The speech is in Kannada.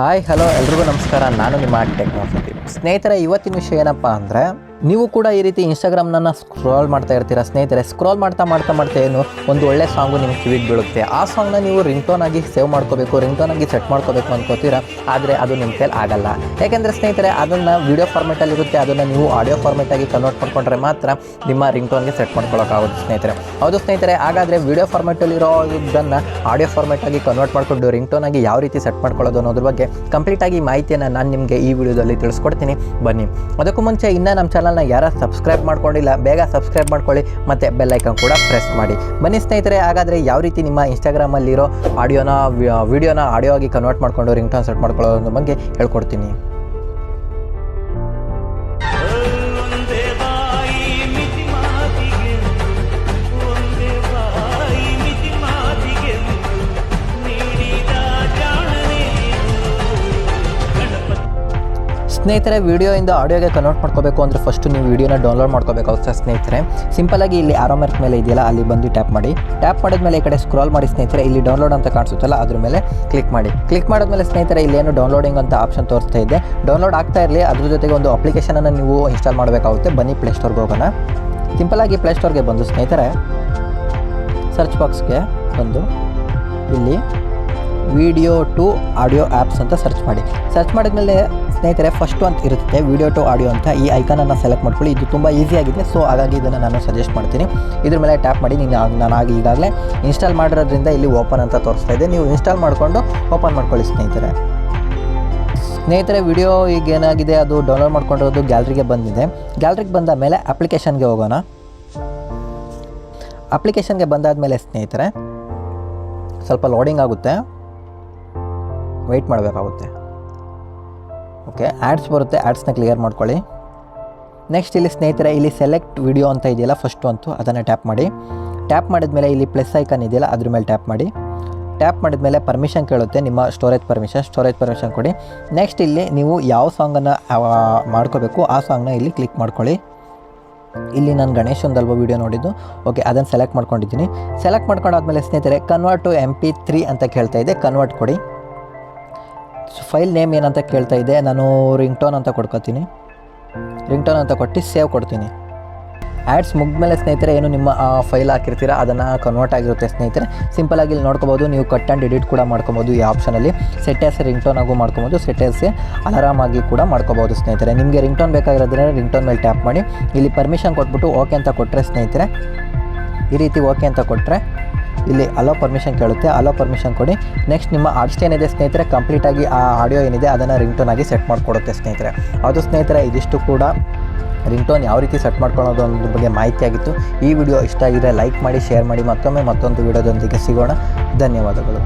ಹಾಯ್ ಹಲೋ ಎಲ್ರಿಗೂ ನಮಸ್ಕಾರ. ನಾನು ನಿಮ್ಮ ಟೆಕ್ನಾಲಜಿ ಸ್ನೇಹಿತರೆ. ಇವತ್ತಿನ ವಿಷಯ ಏನಪ್ಪ ಅಂದರೆ, ನೀವು ಕೂಡ ಈ ರೀತಿ ಇನ್ಸ್ಟಾಗ್ರಾಮ್ನ ಸ್ಕ್ರಾಲ್ ಮಾಡ್ತಾ ಇರ್ತೀರ ಸ್ನೇಹಿತರೆ. ಸ್ಕ್ರಾಲ್ ಮಾಡ್ತಾ ಏನು ಒಂದು ಒಳ್ಳೆ ಸಾಂಗು ನಿಮ್ಮ ಕಿವಿಗೆ ಬೀಳುತ್ತೆ. ಆ ಸಾಂಗ್ನ ನೀವು ರಿಂಗ್ಟೋನ್ ಆಗಿ ಸೇವ್ ಮಾಡ್ಕೋಬೇಕು, ರಿಂಗ್ಟೋನ್ ಆಗಿ ಸೆಟ್ ಮಾಡ್ಕೋಬೇಕು ಅನ್ಕೋತೀರಾ. ಆದರೆ ಅದು ನಿಮ್ಮ ಕೈಲಿ ಆಗಲ್ಲ. ಯಾಕೆಂದರೆ ಸ್ನೇಹಿತರೆ, ಅದನ್ನು ವೀಡಿಯೋ ಫಾರ್ಮೆಟಲ್ಲಿ ಇರುತ್ತೆ, ಅದನ್ನು ನೀವು ಆಡಿಯೋ ಫಾರ್ಮೆಟಾಗಿ ಕನ್ವರ್ಟ್ ಮಾಡ್ಕೊಂಡ್ರೆ ಮಾತ್ರ ನಿಮ್ಮ ರಿಂಗ್ಟೋನ್ಗೆ ಸೆಟ್ ಮಾಡ್ಕೊಳ್ಳೋಕ್ಕಾಗೋದು ಸ್ನೇಹಿತರೆ. ಹೌದು ಸ್ನೇಹಿತರೆ, ಹಾಗಾದರೆ ವೀಡಿಯೋ ಫಾರ್ಮೆಟಲ್ಲಿರೋದನ್ನು ಆಡಿಯೋ ಫಾರ್ಮೆಟಾಗಿ ಕನ್ವರ್ಟ್ ಮಾಡಿಕೊಂಡು ರಿಂಗ್ಟೋನ್ ಆಗಿ ಯಾವ ರೀತಿ ಸೆಟ್ ಮಾಡ್ಕೊಳ್ಳೋದು ಅನ್ನೋದ್ರ ಬಗ್ಗೆ ಕಂಪ್ಲೀಟಾಗಿ ಮಾಹಿತಿಯನ್ನು ನಾನು ನಿಮಗೆ ಈ ವಿಡಿಯೋದಲ್ಲಿ ತಿಳಿಸ್ಕೊಡ್ತೀನಿ. ಬನ್ನಿ. ಅದಕ್ಕೂ ಮುಂಚೆ ಇನ್ನೂ ನಮ್ಮ ಚಾನಲ್ನ ಯಾರು ಸಬ್ಸ್ಕ್ರೈಬ್ ಮಾಡ್ಕೊಂಡಿಲ್ಲ, ಬೇಗ ಸಬ್ಸ್ಕ್ರೈಬ್ ಮಾಡ್ಕೊಳ್ಳಿ ಮತ್ತು ಬೆಲ್ ಐಕಾನ್ ಕೂಡ ಪ್ರೆಸ್ ಮಾಡಿ. ಬನ್ನಿ ಸ್ನೇಹಿತರೆ, ಹಾಗಾದರೆ ಯಾವ ರೀತಿ ನಿಮ್ಮ ಇನ್ಸ್ಟಾಗ್ರಾಮಲ್ಲಿರೋ ವಿಡಿಯೋನ ಆಡಿಯೋ ಆಗಿ ಕನ್ವರ್ಟ್ ಮಾಡಿಕೊಂಡು ರಿಂಗ್ಟೋನ್ ಸೆಟ್ ಮಾಡ್ಕೊಳ್ಳೋದ್ರ ಬಗ್ಗೆ ಹೇಳ್ಕೊಡ್ತೀನಿ. ಸ್ನೇಹಿತರೆ, ವಿಡಿಯೋಯಿಂದ ಆಡಿಯೋಗೆ ಕನ್ವರ್ಟ್ ಮಾಡ್ಕೋಬೇಕು ಅಂದರೆ ಫಸ್ಟು ನೀವು ವಿಡಿಯೋನ ಡೌನ್ಲೋಡ್ ಮಾಡ್ಕೋಬೇಕಾಗುತ್ತೆ ಸ್ನೇಹಿತರೆ. ಸಿಂಪಲಾಗಿ ಇಲ್ಲಿ ಆರೋ ಮಾರ್ಕ್ ಮೇಲೆ ಇದೆಯಲ್ಲ, ಅಲ್ಲಿ ಬಂದು ಟ್ಯಾಪ್ ಮಾಡಿ. ಟ್ಯಾಪ್ ಮಾಡಿದ್ಮೇಲೆ ಈ ಕಡೆ ಸ್ಕ್ರಾಲ್ ಮಾಡಿ ಸ್ನೇಹಿತರೆ. ಇಲ್ಲಿ ಡೌನ್ಲೋಡ್ ಅಂತ ಕಾಣಿಸುತ್ತಲ್ಲ, ಅದ್ರ ಮೇಲೆ ಕ್ಲಿಕ್ ಮಾಡಿ. ಕ್ಲಿಕ್ ಮಾಡಿದ್ಮೇಲೆ ಸ್ನೇಹಿತರೆ, ಇಲ್ಲೇನು ಡೌನ್ಲೋಡಿಂಗ್ ಅಂತ ಆಪ್ಷನ್ ತೋರಿಸ್ತಾ ಇದೆ. ಡೌನ್ಲೋಡ್ ಆಗ್ತಾ ಇರಲಿ, ಅದ್ರ ಜೊತೆಗೆ ಒಂದು ಅಪ್ಲಿಕೇಶನನ್ನು ನೀವು ಇನ್ಸ್ಟಾಲ್ ಮಾಡಬೇಕಾಗುತ್ತೆ. ಬನ್ನಿ ಪ್ಲೇಸ್ಟೋರ್ಗೆ ಹೋಗೋಣ. ಸಿಂಪಲಾಗಿ ಪ್ಲೇಸ್ಟೋರ್ಗೆ ಬಂದು ಸ್ನೇಹಿತರೆ, ಸರ್ಚ್ ಬಾಕ್ಸ್ಗೆ ಬಂದು ಇಲ್ಲಿ ವಿಡಿಯೋ ಟು ಆಡಿಯೋ ಆ್ಯಪ್ಸ್ ಅಂತ ಸರ್ಚ್ ಮಾಡಿ. ಸರ್ಚ್ ಮಾಡಿದ್ಮೇಲೆ ಸ್ನೇಹಿತರೆ, ಫಸ್ಟು ಅಂತ ಇರುತ್ತೆ ವಿಡಿಯೋ ಟು ಆಡಿಯೋ ಅಂತ. ಈ ಐಕಾನನ್ನು ಸೆಲೆಕ್ಟ್ ಮಾಡ್ಕೊಳ್ಳಿ. ಇದು ತುಂಬ ಈಸಿಯಾಗಿದೆ, ಸೊ ಹಾಗಾಗಿ ಇದನ್ನು ನಾನು ಸಜೆಸ್ಟ್ ಮಾಡ್ತೀನಿ. ಇದ್ರ ಮೇಲೆ ಟ್ಯಾಪ್ ಮಾಡಿ. ನಾನು ಈಗಾಗಲೇ ಇನ್ಸ್ಟಾಲ್ ಮಾಡಿರೋದ್ರಿಂದ ಇಲ್ಲಿ ಓಪನ್ ಅಂತ ತೋರಿಸ್ತಾ ಇದೆ. ನೀವು ಇನ್ಸ್ಟಾಲ್ ಮಾಡಿಕೊಂಡು ಓಪನ್ ಮಾಡ್ಕೊಳ್ಳಿ ಸ್ನೇಹಿತರೆ. ವಿಡಿಯೋ ಈಗ ಏನಾಗಿದೆ, ಅದು ಡೌನ್ಲೋಡ್ ಮಾಡ್ಕೊಂಡಿರೋದು ಗ್ಯಾಲರಿಗೆ ಬಂದಿದೆ. ಗ್ಯಾಲರಿಗೆ ಬಂದ ಮೇಲೆ ಅಪ್ಲಿಕೇಶನ್ಗೆ ಹೋಗೋಣ. ಅಪ್ಲಿಕೇಶನ್ಗೆ ಬಂದಾದಮೇಲೆ ಸ್ನೇಹಿತರೆ, ಸ್ವಲ್ಪ ಲೋಡಿಂಗ್ ಆಗುತ್ತೆ, ವೆಯ್ಟ್ ಮಾಡಬೇಕಾಗುತ್ತೆ. ಓಕೆ, ಆ್ಯಡ್ಸ್ ಬರುತ್ತೆ, ಆ್ಯಡ್ಸ್ನ ಕ್ಲಿಯರ್ ಮಾಡ್ಕೊಳ್ಳಿ. ನೆಕ್ಸ್ಟ್ ಇಲ್ಲಿ ಸ್ನೇಹಿತರೆ, ಇಲ್ಲಿ ಸೆಲೆಕ್ಟ್ ವಿಡಿಯೋ ಅಂತ ಇದೆಯಲ್ಲ, ಫಸ್ಟು ಅಂತೂ ಅದನ್ನು ಟ್ಯಾಪ್ ಮಾಡಿ. ಟ್ಯಾಪ್ ಮಾಡಿದ್ಮೇಲೆ ಇಲ್ಲಿ ಪ್ಲಸ್ ಐಕಾನ್ ಇದೆಯಲ್ಲ, ಅದ್ರ ಮೇಲೆ ಟ್ಯಾಪ್ ಮಾಡಿ. ಟ್ಯಾಪ್ ಮಾಡಿದ್ಮೇಲೆ ಪರ್ಮಿಷನ್ ಕೇಳುತ್ತೆ, ನಿಮ್ಮ ಸ್ಟೋರೇಜ್ ಪರ್ಮಿಷನ್ ಕೊಡಿ. ನೆಕ್ಸ್ಟ್ ಇಲ್ಲಿ ನೀವು ಯಾವ ಸಾಂಗನ್ನು ಮಾಡ್ಕೋಬೇಕು ಆ ಸಾಂಗ್ನ ಇಲ್ಲಿ ಕ್ಲಿಕ್ ಮಾಡ್ಕೊಳ್ಳಿ. ಇಲ್ಲಿ ನಾನು ಗಣೇಶಂದಲ್ವ ವೀಡಿಯೋ ನೋಡಿದ್ದು. ಓಕೆ, ಅದನ್ನು ಸೆಲೆಕ್ಟ್ ಮಾಡ್ಕೊಂಡಿದ್ದೀನಿ. ಸೆಲೆಕ್ಟ್ ಮಾಡ್ಕೊಂಡಾದ್ಮೇಲೆ ಸ್ನೇಹಿತರೆ, ಕನ್ವರ್ಟ್ ಟು MP3 ಅಂತ ಕೇಳ್ತಾ ಇದೆ, ಕನ್ವರ್ಟ್ ಕೊಡಿ. ಫೈಲ್ ನೇಮ್ ಏನಂತ ಕೇಳ್ತಾ ಇದೆ, ನಾನು ರಿಂಗ್ಟೋನ್ ಅಂತ ಕೊಡ್ತೀನಿ. ರಿಂಗ್ಟೋನ್ ಅಂತ ಕೊಟ್ಟು ಸೇವ್ ಕೊಡ್ತೀನಿ. ಆ್ಯಡ್ಸ್ ಮುಗಿದ್ಮೇಲೆ ಸ್ನೇಹಿತರೆ, ಏನು ನಿಮ್ಮ ಫೈಲ್ ಹಾಕಿರ್ತೀರ ಅದನ್ನು ಕನ್ವರ್ಟ್ ಆಗಿರುತ್ತೆ ಸ್ನೇಹಿತರೆ. ಸಿಂಪಲಾಗಿ ಇಲ್ಲಿ ನೋಡ್ಕೋಬೋದು, ನೀವು ಕಟ್ ಆ್ಯಂಡ್ ಎಡಿಟ್ ಕೂಡ ಮಾಡ್ಕೊಬೋದು. ಈ ಆಪ್ಷನಲ್ಲಿ ಸೆಟ್ಟರ್ಸ್ ರಿಂಗ್ಟೋನ್ ಆಗು ಮಾಡ್ಕೊಬೋದು, ಸೆಟ್ಟರ್ಸ್ಗೆ ಅಲಾರಾಮ್ ಆಗಿ ಕೂಡ ಮಾಡ್ಕೋಬೋದು ಸ್ನೇಹಿತರೆ. ನಿಮಗೆ ರಿಂಗ್ಟೋನ್ ಬೇಕಾಗಿರೋದ್ರೆ ರಿಂಗ್ಟೋನ್ ಮೇಲೆ ಟ್ಯಾಪ್ ಮಾಡಿ. ಇಲ್ಲಿ ಪರ್ಮಿಷನ್ ಕೊಟ್ಬಿಟ್ಟು ಓಕೆ ಅಂತ ಕೊಟ್ಟರೆ ಸ್ನೇಹಿತರೆ, ಈ ರೀತಿ ಓಕೆ ಅಂತ ಕೊಟ್ಟರೆ ಇಲ್ಲಿ ಅಲೋ ಪರ್ಮಿಷನ್ ಕೇಳುತ್ತೆ, ಅಲೋ ಪರ್ಮಿಷನ್ ಕೊಡಿ. ನೆಕ್ಸ್ಟ್ ನಿಮ್ಮ ಆಡಿಯೋ ಏನಿದೆ ಸ್ನೇಹಿತರೆ, ಕಂಪ್ಲೀಟಾಗಿ ಆ ಆಡಿಯೋ ಏನಿದೆ ಅದನ್ನು ರಿಂಗ್ಟೋನ್ ಆಗಿ ಸೆಟ್ ಮಾಡಿಕೊಡುತ್ತೆ ಸ್ನೇಹಿತರೆ. ಅದು ಸ್ನೇಹಿತರೆ, ಇದಿಷ್ಟು ಕೂಡ ರಿಂಗ್ಟೋನ್ ಯಾವ ರೀತಿ ಸೆಟ್ ಮಾಡ್ಕೊಳ್ಳೋದು ಅನ್ನೋದ್ರ ಬಗ್ಗೆ ಮಾಹಿತಿ ಆಗಿತ್ತು. ಈ ವಿಡಿಯೋ ಇಷ್ಟ ಆಗಿದ್ರೆ ಲೈಕ್ ಮಾಡಿ, ಶೇರ್ ಮಾಡಿ. ಮತ್ತೊಂದು ವಿಡಿಯೋದೊಂದಿಗೆ ಸಿಗೋಣ. ಧನ್ಯವಾದಗಳು.